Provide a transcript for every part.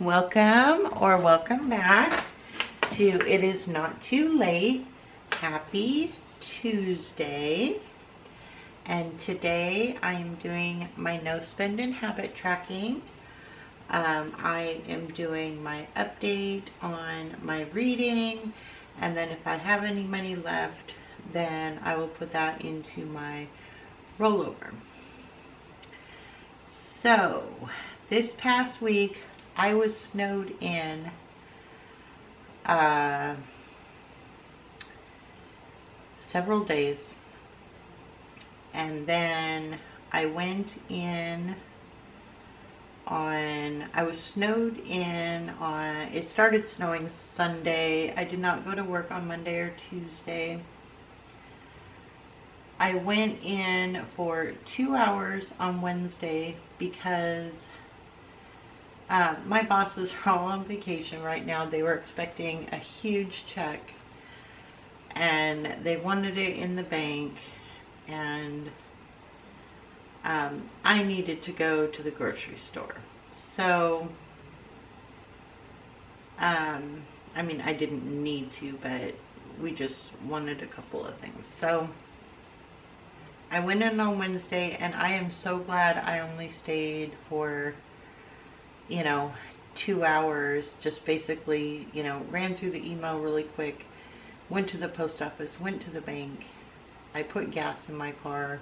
Welcome or welcome back to It Is Not Too Late. Happy Tuesday. And today I am doing my no spend and habit tracking. I am doing my update on my reading, and then if I have any money left, then I will put that into my rollover. So this past week I was snowed in several days, and then I went in on, I was snowed in on, it started snowing Sunday. I did not go to work on Monday or Tuesday. I went in for 2 hours on Wednesday because my bosses are all on vacation right now. They were expecting a huge check and they wanted it in the bank, and I needed to go to the grocery store. So, I mean, I didn't need to, but we just wanted a couple of things. So I went in on Wednesday, and I am so glad I only stayed for 2 hours. Just basically, ran through the email really quick, went to the post office, went to the bank. I put gas in my car.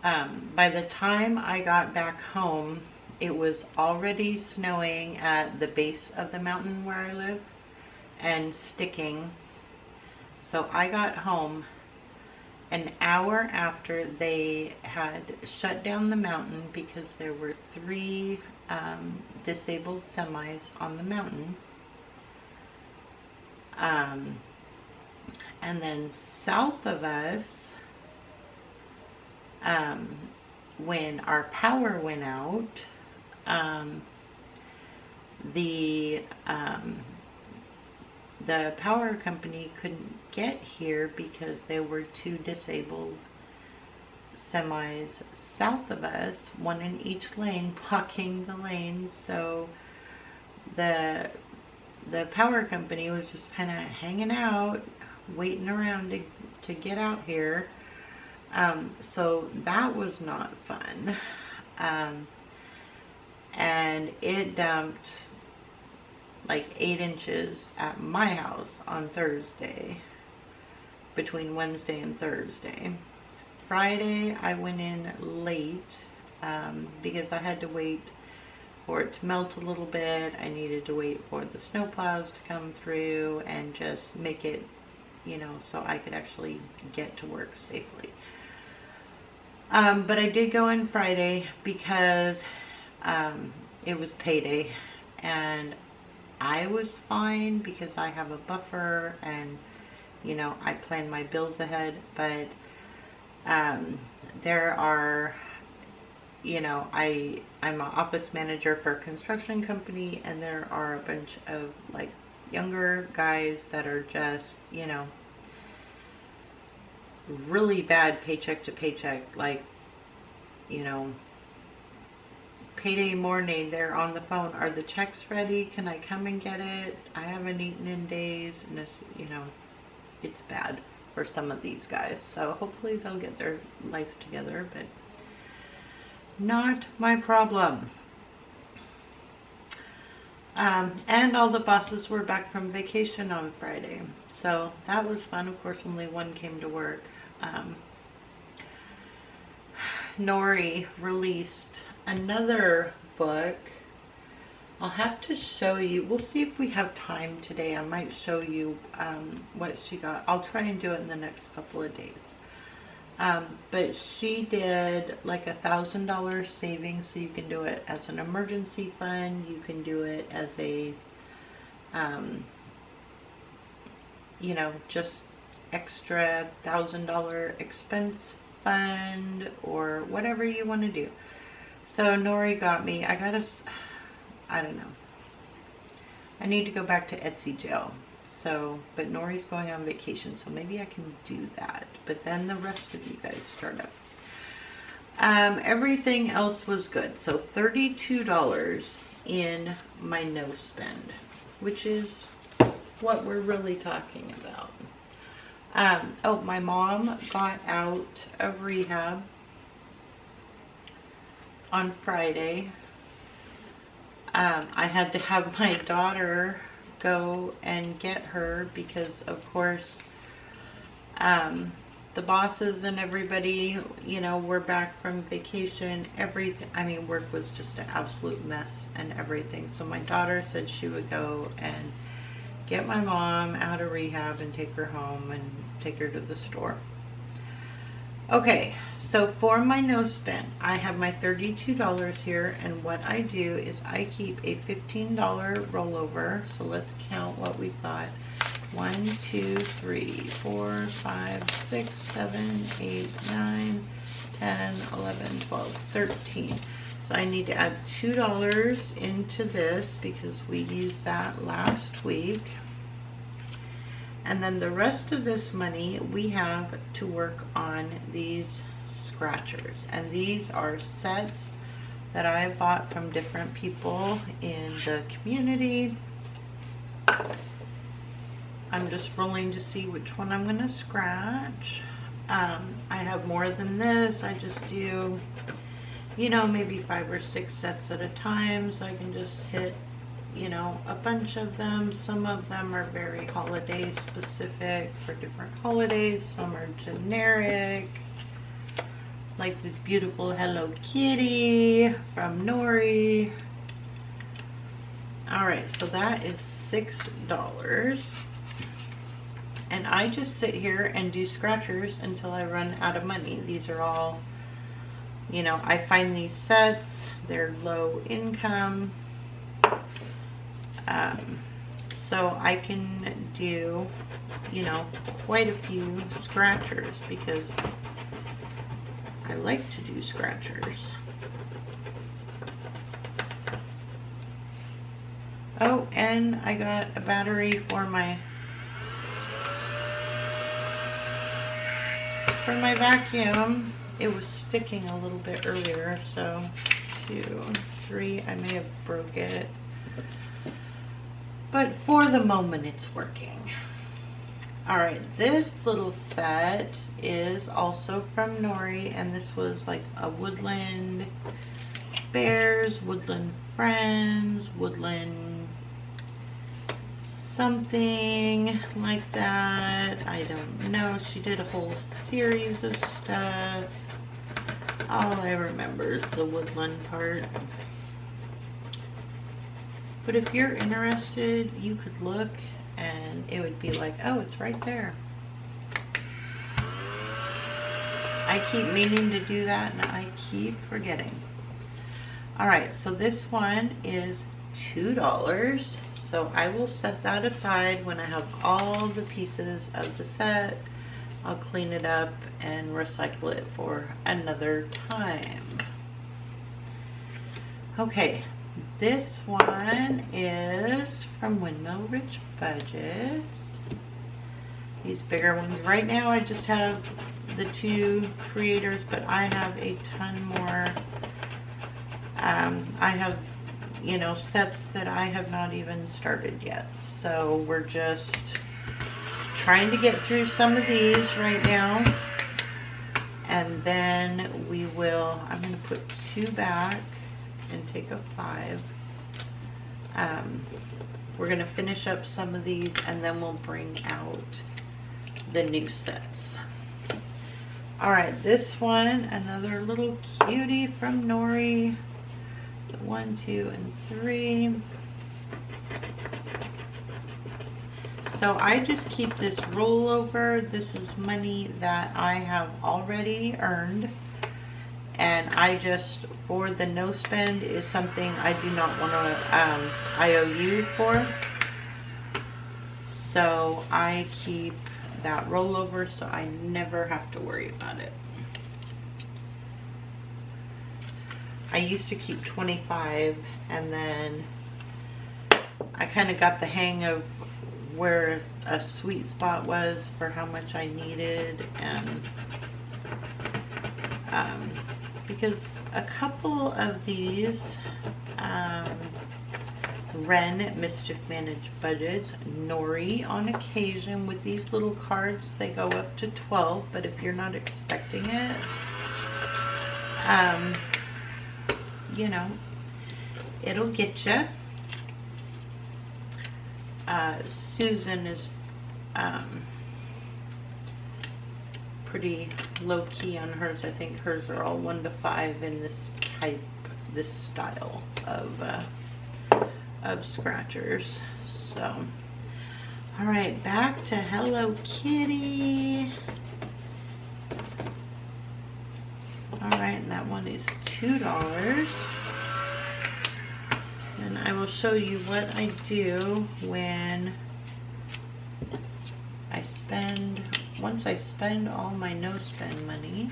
By the time I got back home, it was already snowing at the base of the mountain where I live and sticking. So I got home an hour after they had shut down the mountain because there were 3 disabled semis on the mountain. And then south of us, when our power went out, the power company couldn't get here because there were 2 disabled semis south of us, one in each lane, blocking the lanes. So the power company was just kind of hanging out, waiting around to get out here. So that was not fun. And it dumped like 8 inches at my house on Thursday, between Wednesday and Thursday. Friday I went in late because I had to wait for it to melt a little bit. I needed to wait for the snow plows to come through and just make it, so I could actually get to work safely. But I did go in Friday because it was payday, and I was fine because I have a buffer and I plan my bills ahead. But there are, I'm an office manager for a construction company, and there are a bunch of like younger guys that are just really bad paycheck to paycheck, like payday morning, they're on the phone. Are the checks ready? Can I come and get it? I haven't eaten in days. And it's, it's bad for some of these guys. So hopefully they'll get their life together, but not my problem. And all the bosses were back from vacation on Friday. So that was fun. Of course, only one came to work. Nori released another book. I'll have to show you. We'll see if we have time today. I might show you what she got. I'll try and do it in the next couple of days. But she did like $1,000 savings, so you can do it as an emergency fund. You can do it as a, just extra $1,000 expense fund, or whatever you want to do. So Nori got me, I don't know. I need to go back to Etsy jail. So, but Nori's going on vacation, so maybe I can do that. But then the rest of you guys start up. Everything else was good. So $32 in my no spend, which is what we're really talking about. Oh, my mom got out of rehab on Friday. I had to have my daughter go and get her because, of course, the bosses and everybody, you know, were back from vacation. Everything, I mean, work was just an absolute mess and everything. So my daughter said she would go and get my mom out of rehab and take her home and take her to the store. Okay, so for my no spend, I have my $32 here, and what I do is I keep a $15 rollover. So let's count what we've got. 1, 2, 3, 4, 5, 6, 7, 8, 9, 10, 11, 12, 13. So I need to add $2 into this because we used that last week. And then the rest of this money we have to work on these scratchers. And these are sets that I bought from different people in the community. I'm just rolling to see which one I'm going to scratch. I have more than this. I just do, you know, maybe 5 or 6 sets at a time, so I can just hit, you know, a bunch of them. Some of them are very holiday specific for different holidays. Some are generic, like this beautiful Hello Kitty from Nori. Alright, so that is $6. And I just sit here and do scratchers until I run out of money. These are all, you know, I find these sets, they're low income. So I can do, you know, quite a few scratchers because I like to do scratchers. Oh, and I got a battery for my vacuum. It was sticking a little bit earlier, so 2, 3, I may have broke it. But for the moment it's working. Alright, this little set is also from Nori, and this was like a Woodland Bears, Woodland Friends, Woodland something like that. I don't know. She did a whole series of stuff. All I remember is the Woodland part. But if you're interested, you could look and it would be like, oh, it's right there. I keep meaning to do that and I keep forgetting. Alright, so this one is $2. So I will set that aside when I have all the pieces of the set. I'll clean it up and recycle it for another time. Okay. This one is from Windmill Ridge Budgets. These bigger ones. Right now I just have the 2 creators, but I have a ton more. I have, you know, sets that I have not even started yet. So we're just trying to get through some of these right now. And then we will, I'm going to put 2 back and take a 5. We're going to finish up some of these and then we'll bring out the new sets. Alright, this one, another little cutie from Nori. So 1, 2, and 3. So I just keep this rollover. This is money that I have already earned. And I just, for the no spend, is something I do not want to IOU for. So I keep that rollover so I never have to worry about it. I used to keep 25 and then I kind of got the hang of where a sweet spot was for how much I needed, and because a couple of these Ren Mischief Managed Budgets, Nori on occasion with these little cards, they go up to 12, but if you're not expecting it, you know, it'll get you. Susan is pretty low key on hers. I think hers are all 1 to 5 in this style of scratchers. So, all right, back to Hello Kitty. All right, and that one is $2. And I will show you what I do when I spend, once I spend all my no-spend money.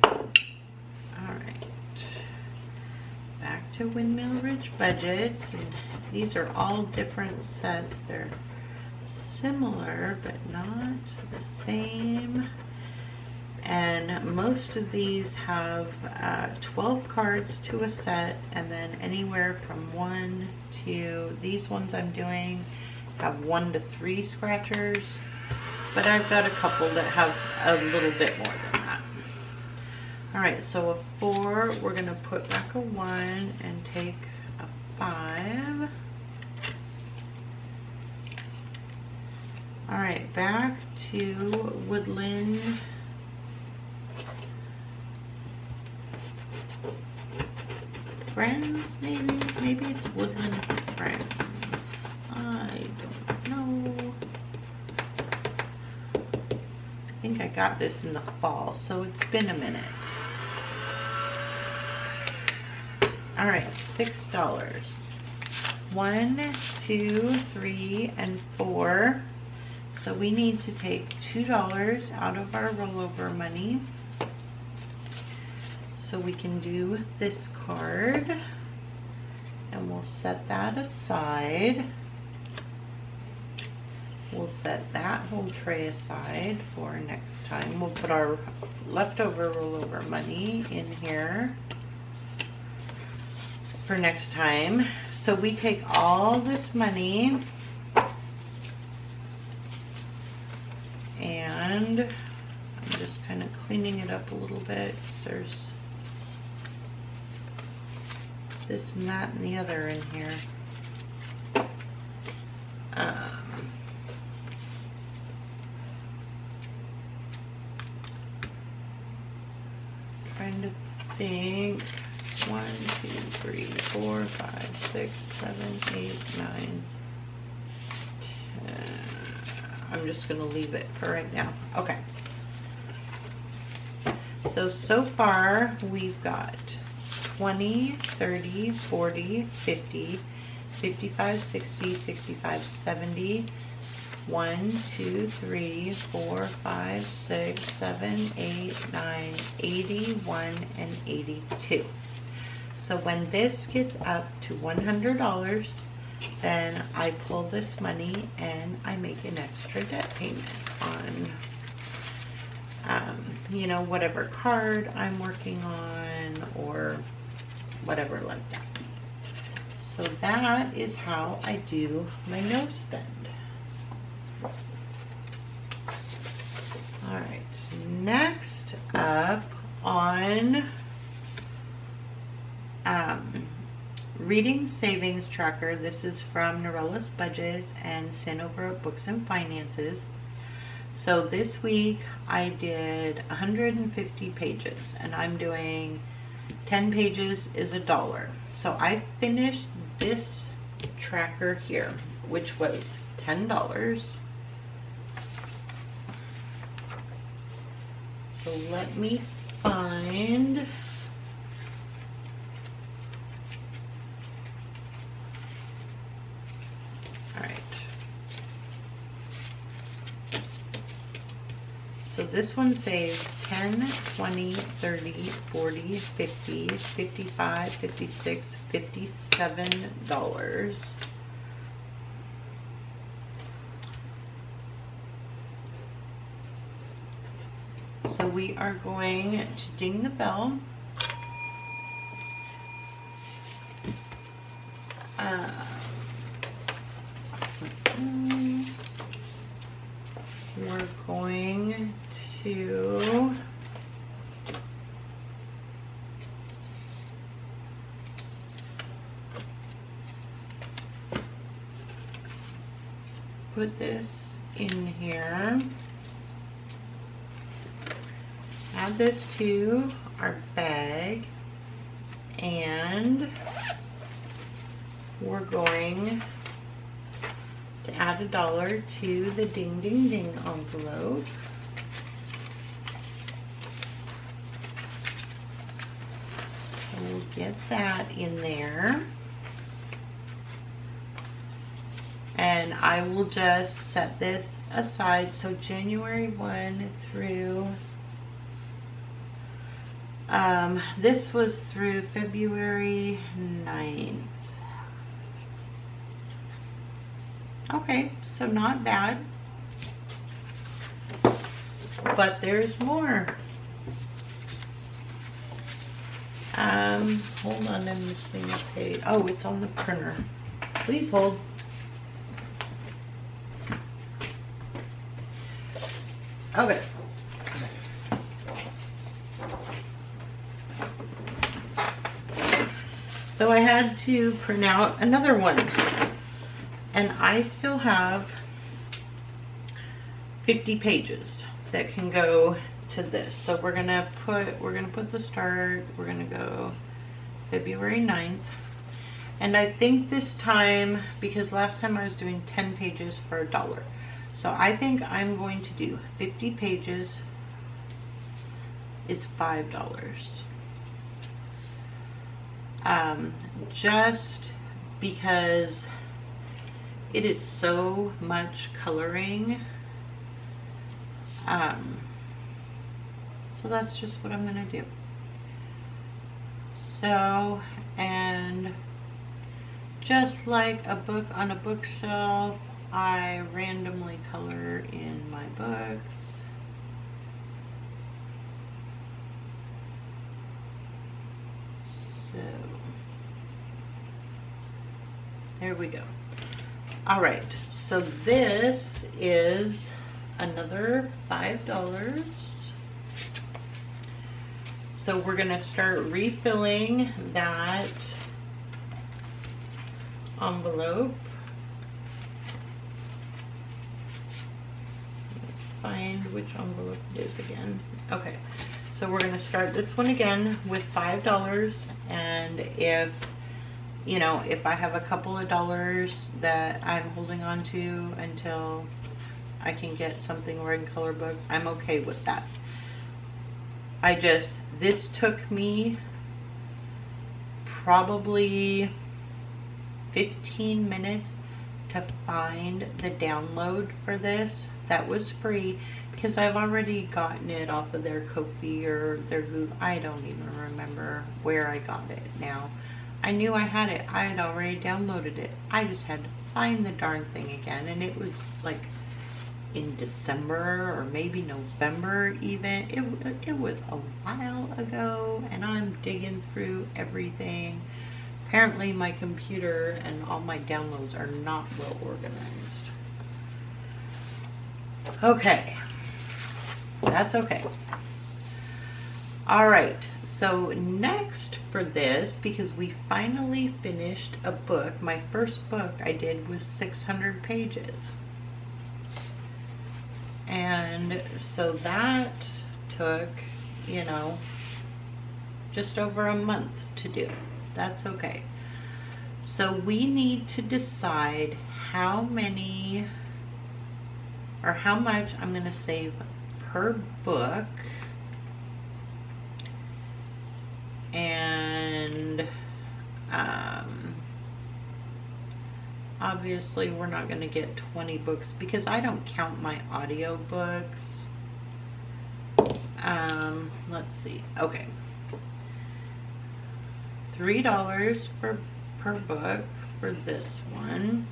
Alright, back to Windmill Ridge Budgets, and these are all different sets. They're similar, but not the same. And most of these have 12 cards to a set, and then anywhere from 1 to, these ones I'm doing have 1 to 3 scratchers, but I've got a couple that have a little bit more than that. Alright, so a 4, we're going to put back a 1 and take a 5. Alright, back to Woodland Friends, maybe it's Woodland Friends. I don't know. I think I got this in the fall, so it's been a minute. All right, $6. 1, 2, 3, and 4. So we need to take $2 out of our rollover money. So we can do this card, and we'll set that aside. We'll set that whole tray aside for next time. We'll put our leftover rollover money in here for next time. So we take all this money and I'm just kind of cleaning it up a little bit. There's this and that and the other in here. Trying to think. 1, 2, 3, 4, 5, 6, 7, 8, 9, 10. I'm just going to leave it for right now. Okay. So far we've got 20, 30, 40, 50, 55, 60, 65, 70, 1, 2, 3, 4, 5, 6, 7, 8, 9, 81, and 82. So when this gets up to $100, then I pull this money and I make an extra debt payment on you know, whatever card I'm working on or whatever like that. So that is how I do my no spend. All right, next up on Reading Savings Tracker. This is from Norella's Budgets and sent over at Books and Finances. So this week I did 150 pages and I'm doing 10 pages is $1. So I finished this tracker here, which was $10. So let me find so this one saves 10, 20, 30, 40, 50, 55, 56, $57. So we are going to ding the bell. We're going to put this in here. Add this to our bag, and we're going to add $1 to the ding ding ding envelope. So we'll get that in there. And I will just set this aside. So January 1 through, this was through February 9th. Okay, so not bad. But there's more. Hold on, I'm missing a page. Oh, it's on the printer. Please hold. Okay. So I had to print out another one, and I still have 50 pages that can go to this. So we're gonna put the start, we're gonna go February 9th. And I think this time, because last time I was doing 10 pages for $1. So I think I'm going to do 50 pages is $5. Just because it is so much coloring. So that's just what I'm gonna do. So, and just like a book on a bookshelf, I randomly color in my books. So, there we go. All right, so this is another $5. So we're gonna start refilling that envelope. Find which envelope it is again. Okay, so we're gonna start this one again with $5, and if you know, if I have a couple of dollars that I'm holding on to until I can get something where I can color book, I'm okay with that. This took me probably 15 minutes to find the download for this that was free, because I've already gotten it off of their Ko-fi or their Google. I don't even remember where I got it now. I knew I had it. I had already downloaded it. I just had to find the darn thing again, and it was like in December or maybe November even. It was a while ago, and I'm digging through everything. Apparently my computer and all my downloads are not well organized. Okay, that's okay. All right, so next for this, because we finally finished a book, my first book I did was 600 pages. And so that took, you know, just over a month to do. That's okay. So we need to decide how many or how much I'm going to save per book. And obviously we're not going to get 20 books because I don't count my audio books. Let's see. Okay. $3 per book for this one.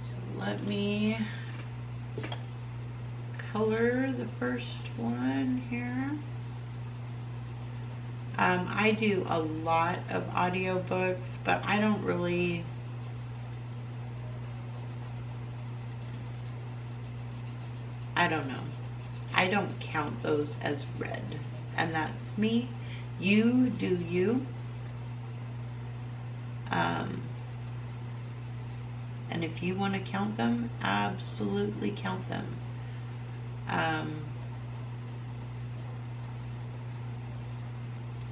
So let me color the first one here. I do a lot of audiobooks, but I don't really I don't know. I don't count those as read. And that's me. You do you. And if you want to count them, absolutely count them.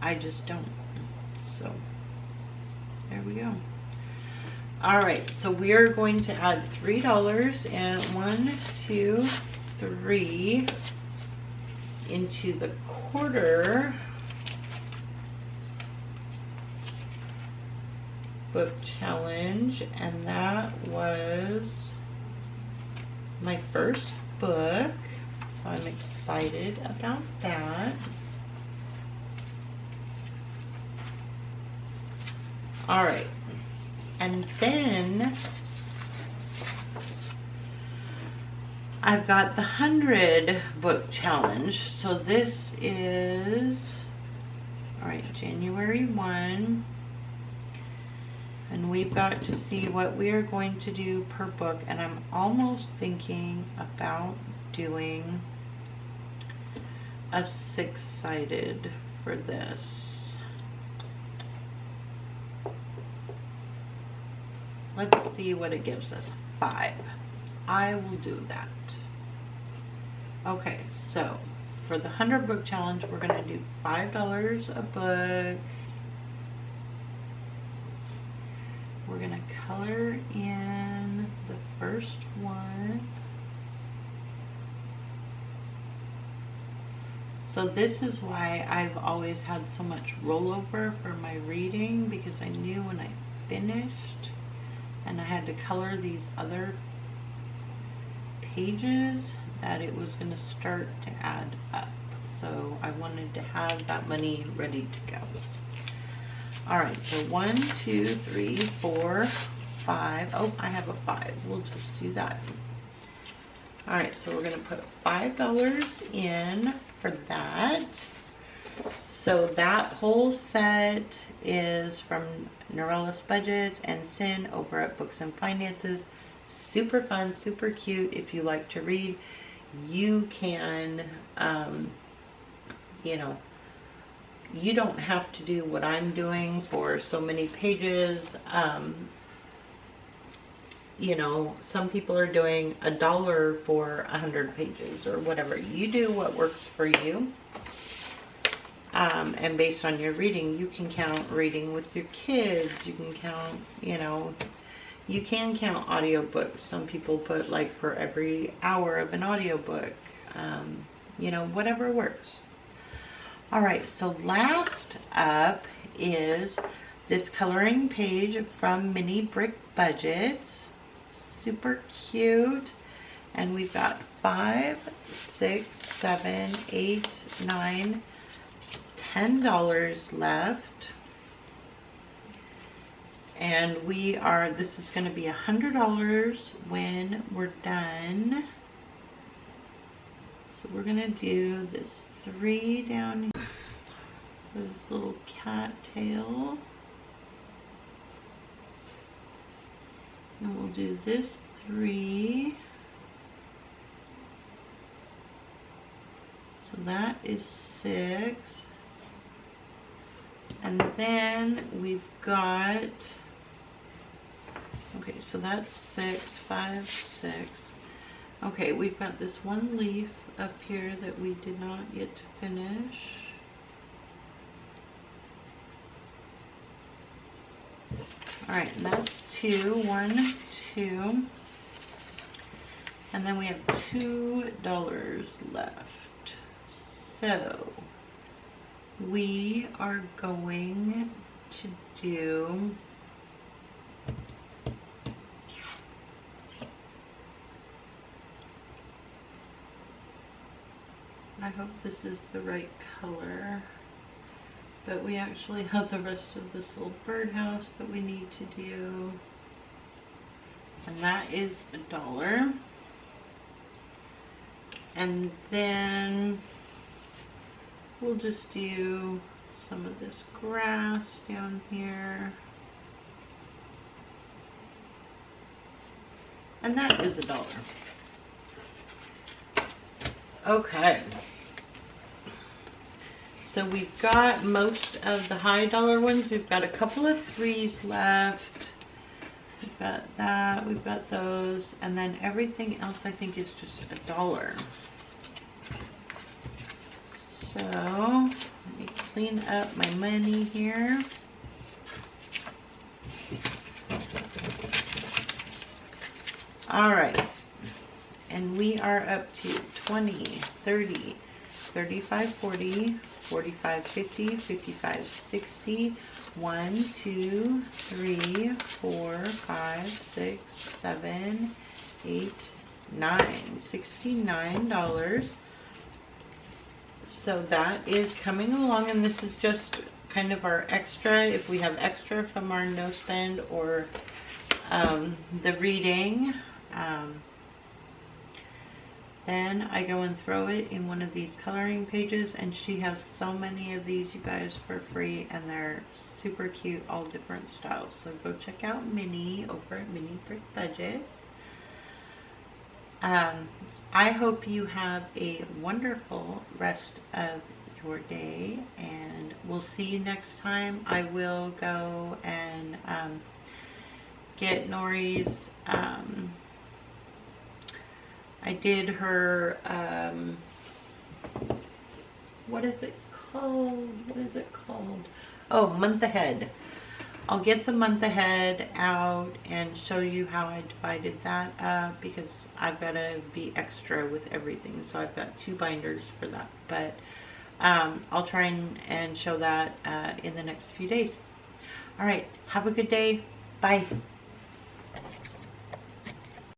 I just don't. So, there we go. Alright, so we are going to add $3 and 1, 2, 3 into the quarter book challenge, and that was my first book, so I'm excited about that. All right, and then I've got the 100 book challenge. So this is, all right, January 1. And we've got to see what we are going to do per book. And I'm almost thinking about doing a 6-sided for this. Let's see what it gives us. 5. I will do that. Okay, so for the 100 book challenge, we're going to do $5 a book. We're going to color in the first one. So this is why I've always had so much rollover for my reading, because I knew when I finished and I had to color these other pages that it was going to start to add up. So I wanted to have that money ready to go. Alright, so 1, 2, 3, 4, 5. Oh, I have a 5. We'll just do that. Alright, so we're going to put $5 in for that. So that whole set is from Norellis Budgets and Sin over at Books and Finances. Super fun, super cute. If you like to read, you can, you know, you don't have to do what I'm doing for so many pages. You know, some people are doing $1 for 100 pages or whatever. You do what works for you. And based on your reading, you can count reading with your kids. You can count, you know, you can count audiobooks. Some people put like for every hour of an audiobook. You know, whatever works. Alright, so last up is this coloring page from Mini Brick Budgets. Super cute. And we've got 5, 6, 7, 8, 9, $10 left. And we are, this is going to be $100 when we're done. So we're going to do this 3 down here. This little cat tail. And we'll do this 3. So that is 6. And then we've got, okay, so that's 6, 5, 6. Okay, we've got this one leaf up here that we did not get to finish. Alright, and that's 2, 1, 2. And then we have $2 left. So we are going to do I hope this is the right color, but we actually have the rest of this little birdhouse that we need to do. and that is $1. And then we'll just do some of this grass down here. And that is $1. Okay. So we've got most of the high dollar ones. We've got a couple of 3s left. We've got that, we've got those, and then everything else I think is just $1. So let me clean up my money here. All right, and we are up to 20, 30, 35, 40, 45, 50, 55, 60, 1, 2, 3, 4, 5, 6, 7, 8, 9, $69. So that is coming along, and this is just kind of our extra, if we have extra from our no spend or the reading. Then I go and throw it in one of these coloring pages, and she has so many of these, you guys, for free, and they're super cute, all different styles. So go check out Minnie over at Minnie Brick Budgets. I hope you have a wonderful rest of your day, and we'll see you next time. I will go and get Nori's, I did her, what is it called? What is it called? Oh, month ahead. I'll get the month ahead out and show you how I divided that up, because I've got to be extra with everything. So I've got 2 binders for that. But I'll try and show that in the next few days. All right. Have a good day. Bye.